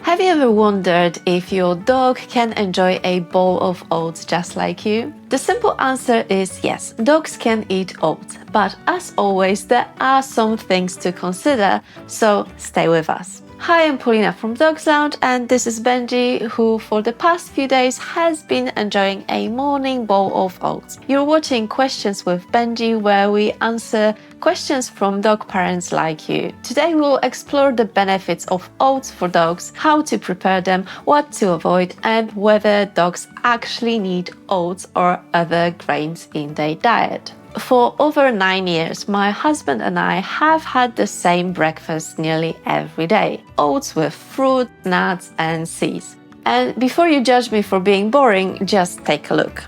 Have you ever wondered if your dog can enjoy a bowl of oats just like you? The simple answer is yes, dogs can eat oats, but as always, there are some things to consider, so stay with us. Hi, I'm Paulina from Dogs Lounge, and this is Benji, who for the past few days has been enjoying a morning bowl of oats. You're watching Questions with Benji, where we answer questions from dog parents like you. Today we'll explore the benefits of oats for dogs, how to prepare them, what to avoid, and whether dogs actually need oats or other grains in their diet. For over 9 years, my husband and I have had the same breakfast nearly every day. Oats with fruit, nuts and seeds. And before you judge me for being boring, just take a look.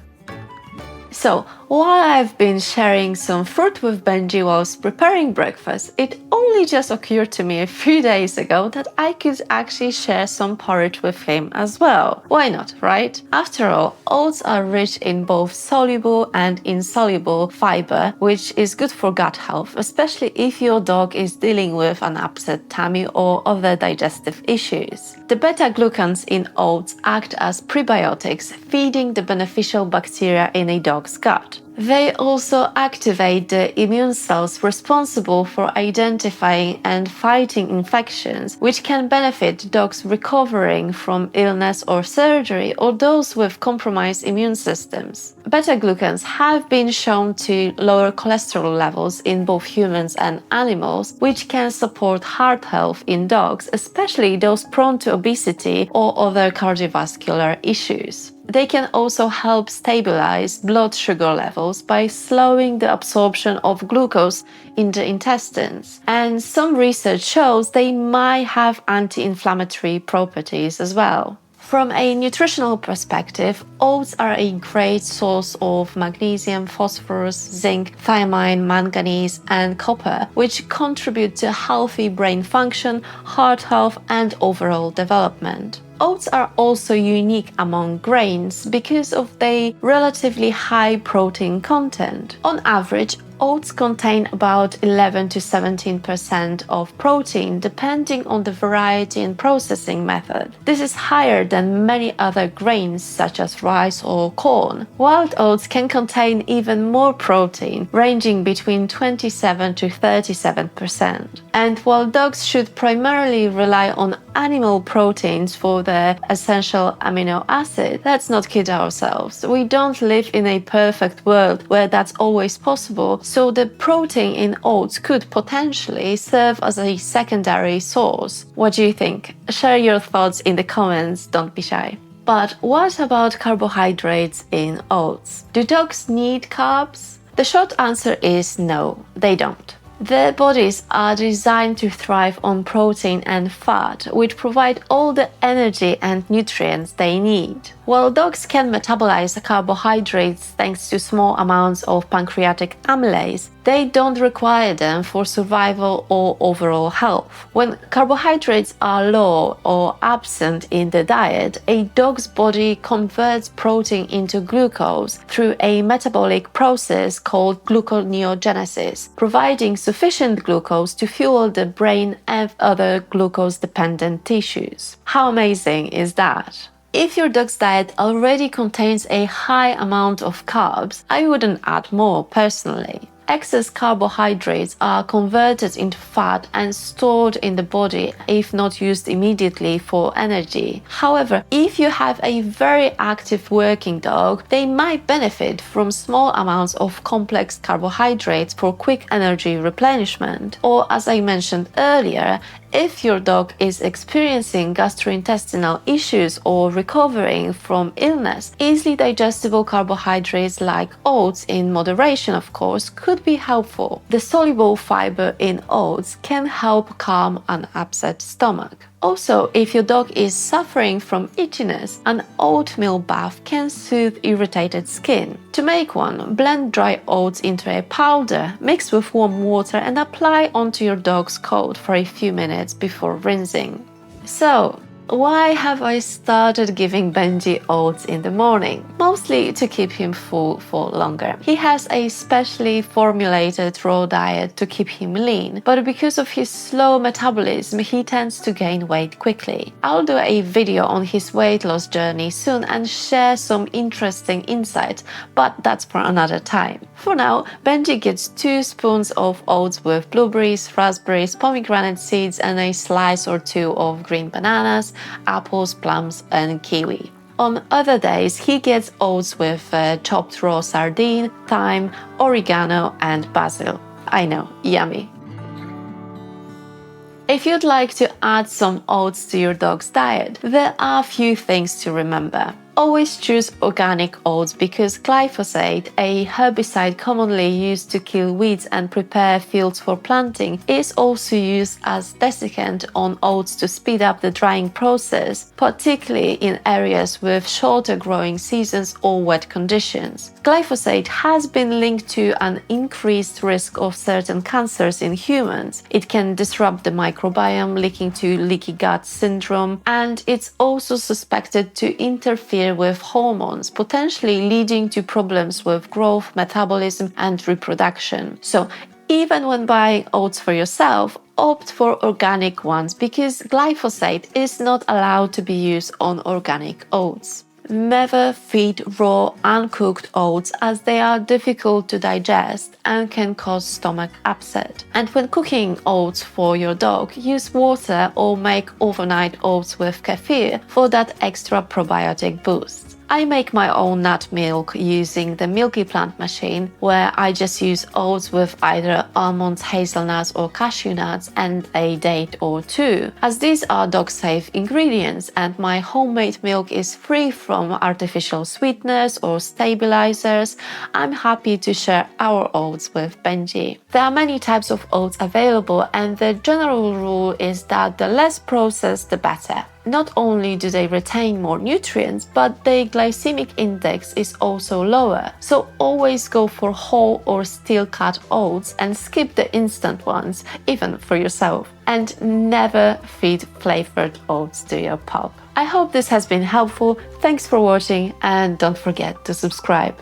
So, while I've been sharing some fruit with Benji whilst preparing breakfast, it only just occurred to me a few days ago that I could actually share some porridge with him as well. Why not, right? After all, oats are rich in both soluble and insoluble fiber, which is good for gut health, especially if your dog is dealing with an upset tummy or other digestive issues. The beta-glucans in oats act as prebiotics, feeding the beneficial bacteria in a dog's gut. They also activate the immune cells responsible for identifying and fighting infections, which can benefit dogs recovering from illness or surgery or those with compromised immune systems. Beta-glucans have been shown to lower cholesterol levels in both humans and animals, which can support heart health in dogs, especially those prone to obesity or other cardiovascular issues. They can also help stabilize blood sugar levels by slowing the absorption of glucose in the intestines. And some research shows they might have anti-inflammatory properties as well. From a nutritional perspective, oats are a great source of magnesium, phosphorus, zinc, thiamine, manganese, and copper, which contribute to healthy brain function, heart health, and overall development. Oats are also unique among grains because of their relatively high protein content. On average, oats contain about 11 to 17% of protein, depending on the variety and processing method. This is higher than many other grains such as rice or corn. Wild oats can contain even more protein, ranging between 27 to 37%. And while dogs should primarily rely on animal proteins for the essential amino acid, let's not kid ourselves. We don't live in a perfect world where that's always possible, so the protein in oats could potentially serve as a secondary source. What do you think? Share your thoughts in the comments, don't be shy. But what about carbohydrates in oats? Do dogs need carbs? The short answer is no, they don't. Their bodies are designed to thrive on protein and fat, which provide all the energy and nutrients they need. While dogs can metabolize carbohydrates thanks to small amounts of pancreatic amylase, they don't require them for survival or overall health. When carbohydrates are low or absent in the diet, a dog's body converts protein into glucose through a metabolic process called gluconeogenesis, providing sufficient glucose to fuel the brain and other glucose-dependent tissues. How amazing is that? If your dog's diet already contains a high amount of carbs, I wouldn't add more personally. Excess carbohydrates are converted into fat and stored in the body if not used immediately for energy. However, if you have a very active working dog, they might benefit from small amounts of complex carbohydrates for quick energy replenishment. Or, as I mentioned earlier, if your dog is experiencing gastrointestinal issues or recovering from illness, easily digestible carbohydrates like oats, in moderation of course, could be helpful. The soluble fiber in oats can help calm an upset stomach. Also, if your dog is suffering from itchiness, an oatmeal bath can soothe irritated skin. To make one, blend dry oats into a powder, mix with warm water and apply onto your dog's coat for a few minutes before rinsing. So, why have I started giving Benji oats in the morning? Mostly to keep him full for longer. He has a specially formulated raw diet to keep him lean, but because of his slow metabolism, he tends to gain weight quickly. I'll do a video on his weight loss journey soon and share some interesting insights, but that's for another time. For now, Benji gets 2 spoons of oats with blueberries, raspberries, pomegranate seeds, and a slice or 2 of green bananas, apples, plums, and kiwi. On other days, he gets oats with chopped raw sardine, thyme, oregano, and basil. I know, yummy. If you'd like to add some oats to your dog's diet, there are a few things to remember. Always choose organic oats because glyphosate, a herbicide commonly used to kill weeds and prepare fields for planting, is also used as desiccant on oats to speed up the drying process, particularly in areas with shorter growing seasons or wet conditions. Glyphosate has been linked to an increased risk of certain cancers in humans. It can disrupt the microbiome, leading to leaky gut syndrome, and it's also suspected to interfere with hormones, potentially leading to problems with growth, metabolism, and reproduction. So even when buying oats for yourself, opt for organic ones because glyphosate is not allowed to be used on organic oats. Never feed raw, uncooked oats as they are difficult to digest and can cause stomach upset. And when cooking oats for your dog, use water or make overnight oats with kefir for that extra probiotic boost. I make my own nut milk using the Milky Plant machine, where I just use oats with either almonds, hazelnuts, or cashew nuts and a date or 2, as these are dog-safe ingredients and my homemade milk is free from artificial sweeteners or stabilizers. I'm happy to share our oats with Benji. There are many types of oats available, and the general rule is that the less processed, the better. Not only do they retain more nutrients, but their glycemic index is also lower. So always go for whole or steel cut oats and skip the instant ones, even for yourself. And never feed flavored oats to your pup. I hope this has been helpful. Thanks for watching and don't forget to subscribe.